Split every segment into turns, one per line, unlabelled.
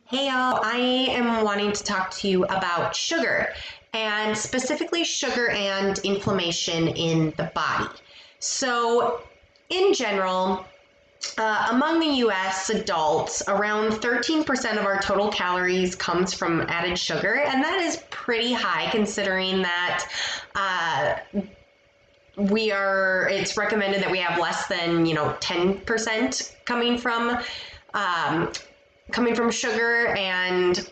Hey y'all, I am wanting to talk to you about sugar and specifically sugar and inflammation in the body. So, in general, among the US adults, around 13% of our total calories comes from added sugar, and that is pretty high considering that it's recommended that we have less than, 10% coming from sugar, and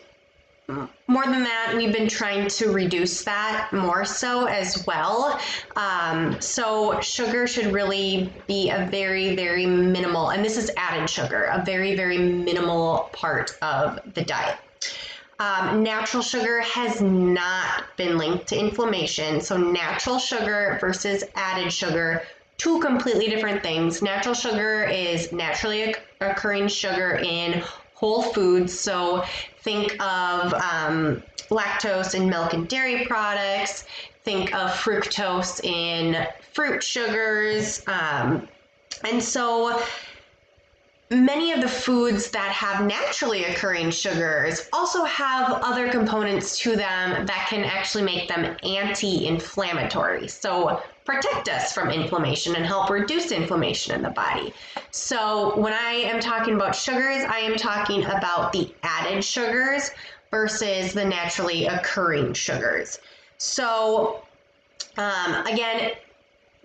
more than that, we've been trying to reduce that more so as well. So sugar should really be a very, very minimal, and this is added sugar, a very, very minimal part of the diet. Natural sugar has not been linked to inflammation. So natural sugar versus added sugar, two completely different things. Natural sugar is naturally occurring sugar in whole foods. So think of lactose in milk and dairy products. Think of fructose in fruit sugars. And so many of the foods that have naturally occurring sugars also have other components to them that can actually make them anti-inflammatory. So protect us from inflammation and help reduce inflammation in the body. So when I am talking about sugars, I am talking about the added sugars versus the naturally occurring sugars. So again,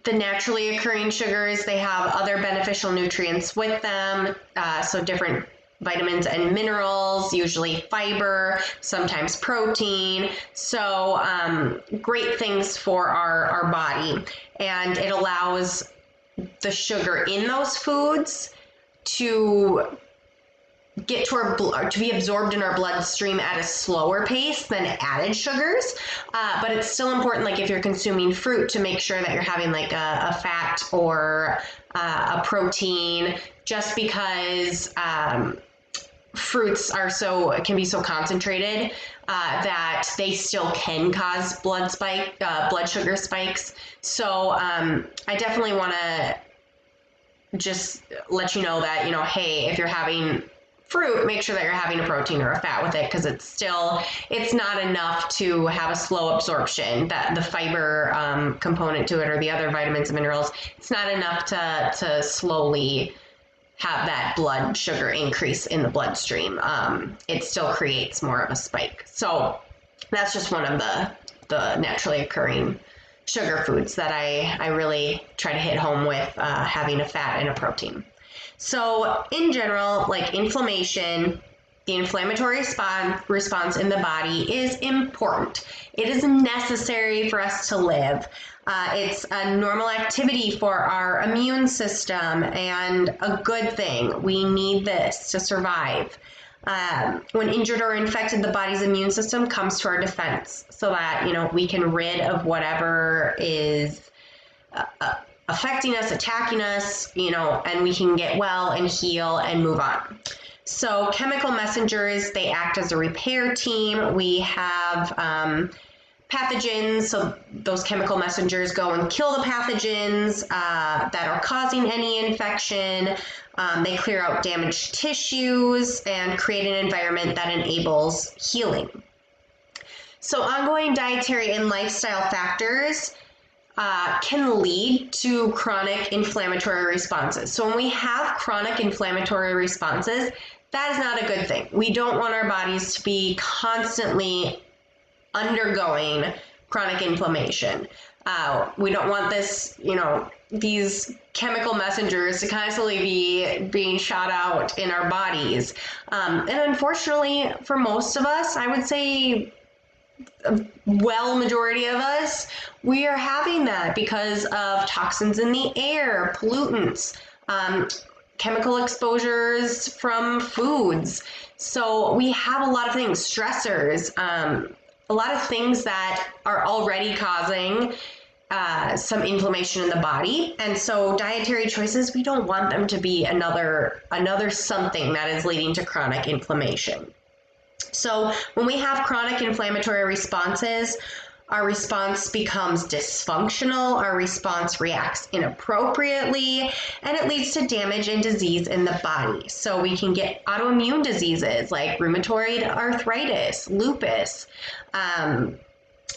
the naturally occurring sugars, they have other beneficial nutrients with them, so different vitamins and minerals, usually fiber, sometimes protein. So great things for our body. And it allows the sugar in those foods to get to our to be absorbed in our bloodstream at a slower pace than added sugars, but it's still important, like if you're consuming fruit, to make sure that you're having like a fat or a protein, just because fruits can be so concentrated that they still can cause blood sugar spikes. So I definitely want to just let you know that, hey, if you're having fruit, make sure that you're having a protein or a fat with it, because it's not enough to have a slow absorption. That the fiber component to it, or the other vitamins and minerals, it's not enough to slowly have that blood sugar increase in the bloodstream. It still creates more of a spike. So that's just one of the naturally occurring sugar foods that I really try to hit home with, having a fat and a protein. So in general, like inflammation, the inflammatory response in the body is important. It is necessary for us to live. It's a normal activity for our immune system and a good thing. We need this to survive. When injured or infected, the body's immune system comes to our defense so that, we can rid of whatever is affecting us, attacking us, and we can get well and heal and move on. So chemical messengers, they act as a repair team. We have pathogens, so those chemical messengers go and kill the pathogens that are causing any infection. They clear out damaged tissues and create an environment that enables healing. So ongoing dietary and lifestyle factors can lead to chronic inflammatory responses. So when we have chronic inflammatory responses, that is not a good thing. We don't want our bodies to be constantly undergoing chronic inflammation. We don't want this, these chemical messengers to constantly be being shot out in our bodies. And unfortunately, for most of us, I would say majority of us, we are having that because of toxins in the air, pollutants, chemical exposures from foods. So we have a lot of things, stressors, a lot of things that are already causing some inflammation in the body. And so dietary choices, we don't want them to be another something that is leading to chronic inflammation. So when we have chronic inflammatory responses, our response becomes dysfunctional, our response reacts inappropriately, and it leads to damage and disease in the body. So we can get autoimmune diseases like rheumatoid arthritis, lupus,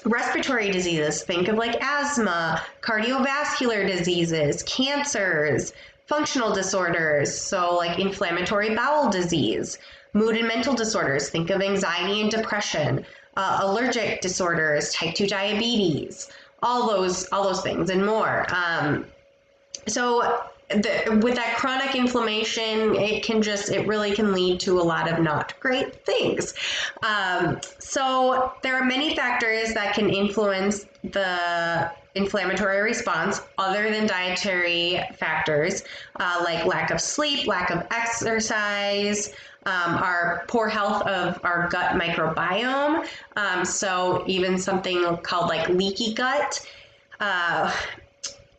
respiratory diseases, think of like asthma, cardiovascular diseases, cancers, functional disorders, so like inflammatory bowel disease, mood and mental disorders, think of anxiety and depression, allergic disorders, type 2 diabetes, all those things and more. With that chronic inflammation, it really can lead to a lot of not great things. So there are many factors that can influence the inflammatory response other than dietary factors, like lack of sleep, lack of exercise, our poor health of our gut microbiome. So even something called like leaky gut,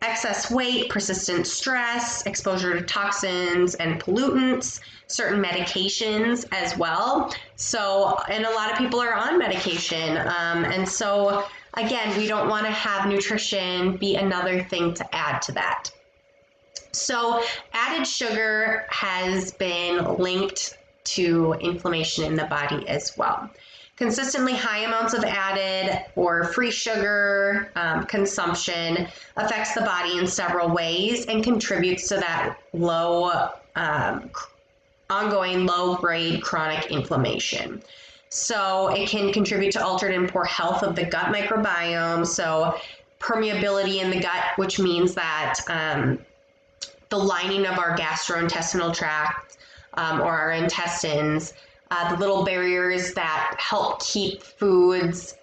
excess weight, persistent stress, exposure to toxins and pollutants, certain medications as well. So, and a lot of people are on medication. And so, again, we don't want to have nutrition be another thing to add to that. So, added sugar has been linked to inflammation in the body as well. Consistently high amounts of added or free sugar consumption affects the body in several ways and contributes to that ongoing low-grade chronic inflammation. So it can contribute to altered and poor health of the gut microbiome, so permeability in the gut, which means that the lining of our gastrointestinal tract or our intestines, the little barriers that help keep foods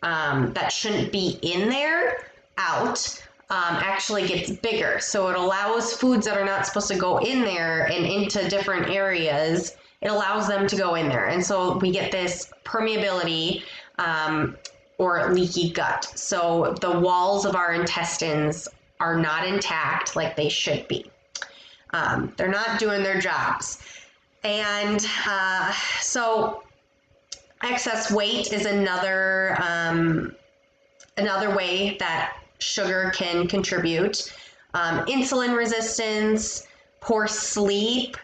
that shouldn't be in there out, actually gets bigger. So it allows foods that are not supposed to go in there and into different areas, it allows them to go in there. And so we get this permeability or leaky gut. So the walls of our intestines are not intact like they should be. They're not doing their jobs. And so excess weight is another way that sugar can contribute. Insulin resistance, poor sleep,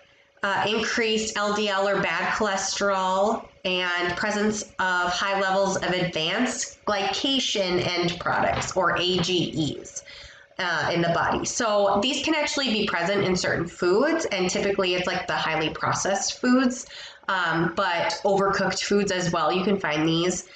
increased LDL or bad cholesterol, and presence of high levels of advanced glycation end products or AGEs. In the body. So these can actually be present in certain foods, and typically it's like the highly processed foods, but overcooked foods as well. You can find these.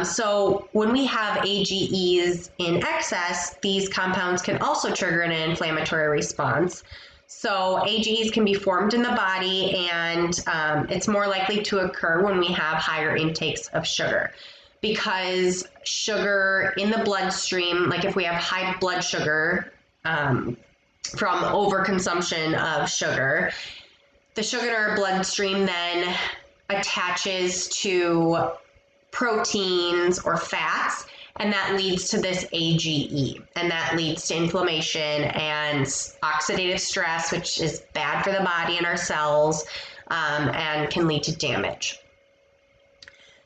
So when we have AGEs in excess, these compounds can also trigger an inflammatory response. So AGEs can be formed in the body, and it's more likely to occur when we have higher intakes of sugar. Because sugar in the bloodstream, like if we have high blood sugar from overconsumption of sugar, the sugar in our bloodstream then attaches to proteins or fats, and that leads to this AGE, and that leads to inflammation and oxidative stress, which is bad for the body and our cells, and can lead to damage.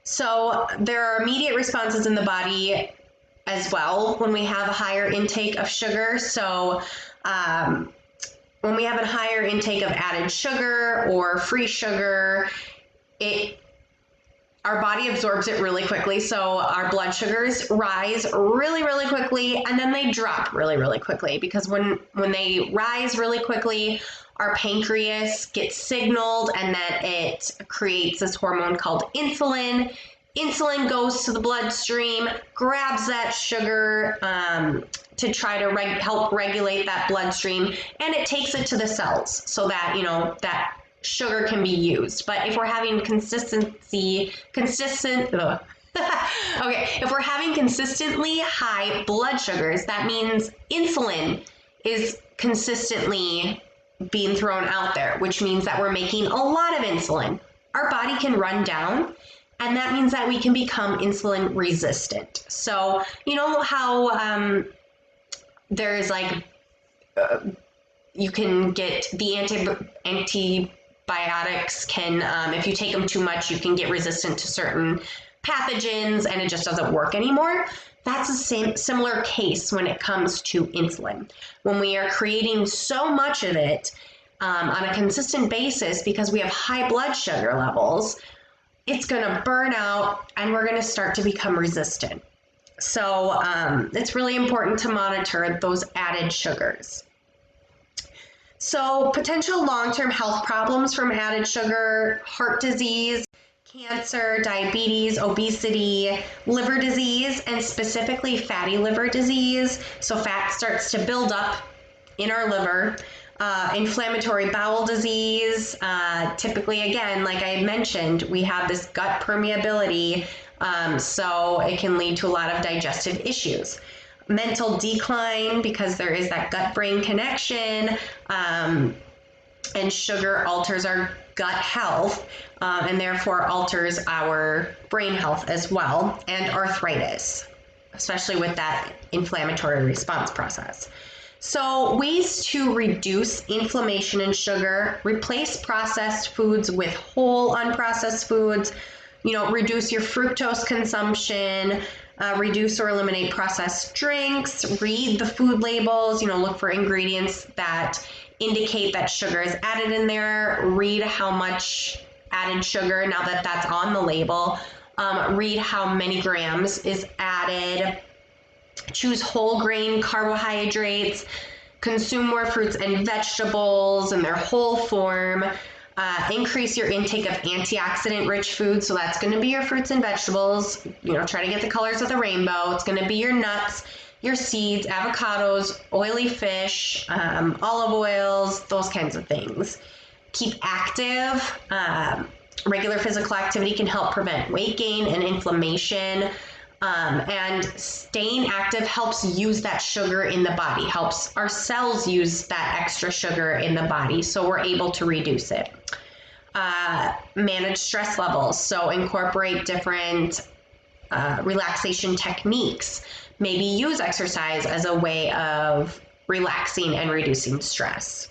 So there are immediate responses in the body as well when we have a higher intake of sugar. So when we have a higher intake of added sugar or free sugar, our body absorbs it really quickly. So our blood sugars rise really, really quickly, and then they drop really, really quickly, because when they rise really quickly, our pancreas gets signaled, and then it creates this hormone called insulin. Insulin goes to the bloodstream, grabs that sugar to try to help regulate that bloodstream, and it takes it to the cells so that, that sugar can be used. But if we're having if we're having consistently high blood sugars, that means insulin is consistently being thrown out there, which means that we're making a lot of insulin. Our body can run down, and that means that we can become insulin resistant. So, you know how there's like, you can get the antibiotics can, if you take them too much, you can get resistant to certain pathogens and it just doesn't work anymore. That's the similar case when it comes to insulin. When we are creating so much of it on a consistent basis because we have high blood sugar levels, it's going to burn out and we're going to start to become resistant. So it's really important to monitor those added sugars. So potential long-term health problems from added sugar: heart disease, cancer, diabetes, obesity, liver disease, and specifically fatty liver disease. So fat starts to build up in our liver. Inflammatory bowel disease. Typically, again, like I mentioned, we have this gut permeability, so it can lead to a lot of digestive issues. Mental decline, because there is that gut-brain connection, and sugar alters our gut health, and therefore alters our brain health as well, and arthritis, especially with that inflammatory response process. So ways to reduce inflammation and sugar: replace processed foods with whole unprocessed foods, reduce your fructose consumption, reduce or eliminate processed drinks, read the food labels, look for ingredients that indicate that sugar is added in there, read how much added sugar, now that that's on the label, read how many grams is added, choose whole grain carbohydrates, consume more fruits and vegetables in their whole form, increase your intake of antioxidant-rich foods. So that's going to be your fruits and vegetables. Try to get the colors of the rainbow. It's going to be your nuts, your seeds, avocados, oily fish, olive oils, those kinds of things. Keep active. Regular physical activity can help prevent weight gain and inflammation. And staying active helps use that sugar in the body, helps our cells use that extra sugar in the body, so we're able to reduce it. Manage stress levels, so incorporate different relaxation techniques. Maybe use exercise as a way of relaxing and reducing stress.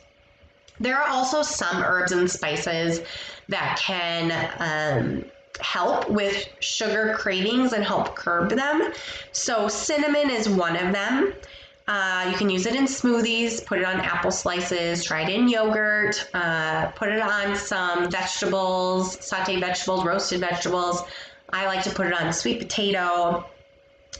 There are also some herbs and spices that can help with sugar cravings and help curb them. So cinnamon is one of them. You can use it in smoothies, put it on apple slices, try it in yogurt, put it on some vegetables, sauteed vegetables, roasted vegetables. I like to put it on sweet potato.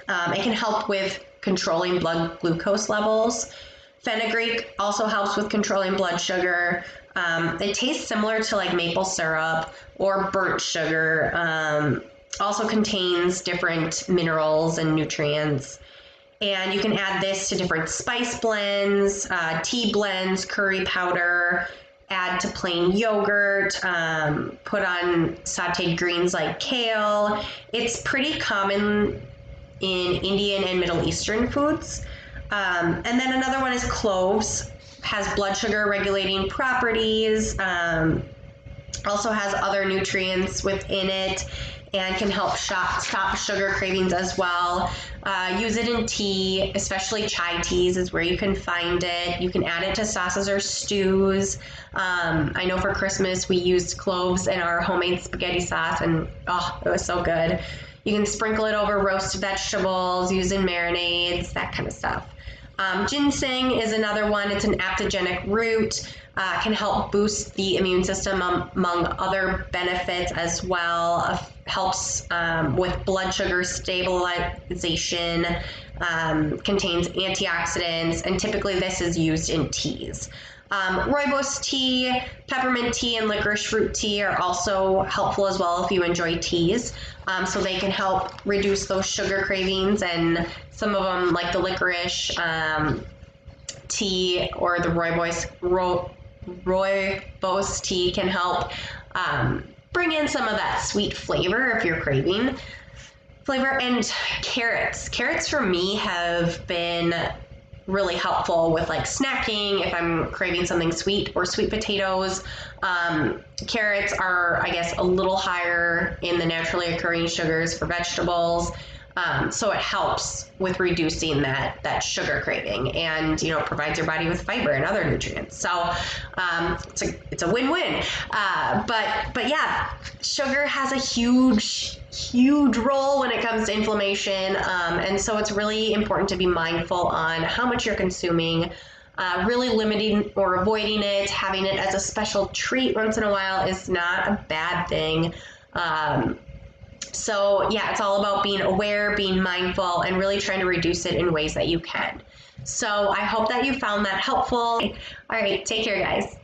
It can help with controlling blood glucose levels. Fenugreek also helps with controlling blood sugar. It tastes similar to like maple syrup or burnt sugar. Also contains different minerals and nutrients. And you can add this to different spice blends, tea blends, curry powder, add to plain yogurt, put on sauteed greens like kale. It's pretty common in Indian and Middle Eastern foods. And then another one is cloves. Has blood sugar regulating properties, also has other nutrients within it, and can help stop sugar cravings as well. Use it in tea, especially chai teas is where you can find it. You can add it to sauces or stews. I know for Christmas we used cloves in our homemade spaghetti sauce, and it was so good. You can sprinkle it over roast vegetables, use in marinades, that kind of stuff. Ginseng is another one. It's an adaptogenic root. Can help boost the immune system among other benefits as well. Helps with blood sugar stabilization, contains antioxidants, and typically this is used in teas. Rooibos tea, peppermint tea, and licorice root tea are also helpful as well if you enjoy teas. So they can help reduce those sugar cravings, and some of them, like the licorice tea or the rooibos tea, can help bring in some of that sweet flavor if you're craving flavor. And carrots for me have been really helpful with like snacking if I'm craving something sweet, or sweet potatoes. Carrots are, I guess, a little higher in the naturally occurring sugars for vegetables. So it helps with reducing that sugar craving, and provides your body with fiber and other nutrients. So it's a win-win. But yeah, sugar has a huge role when it comes to inflammation, and so it's really important to be mindful on how much you're consuming. Really limiting or avoiding it, having it as a special treat once in a while is not a bad thing. So yeah, it's all about being aware, being mindful, and really trying to reduce it in ways that you can. So I hope that you found that helpful. All right, take care, guys.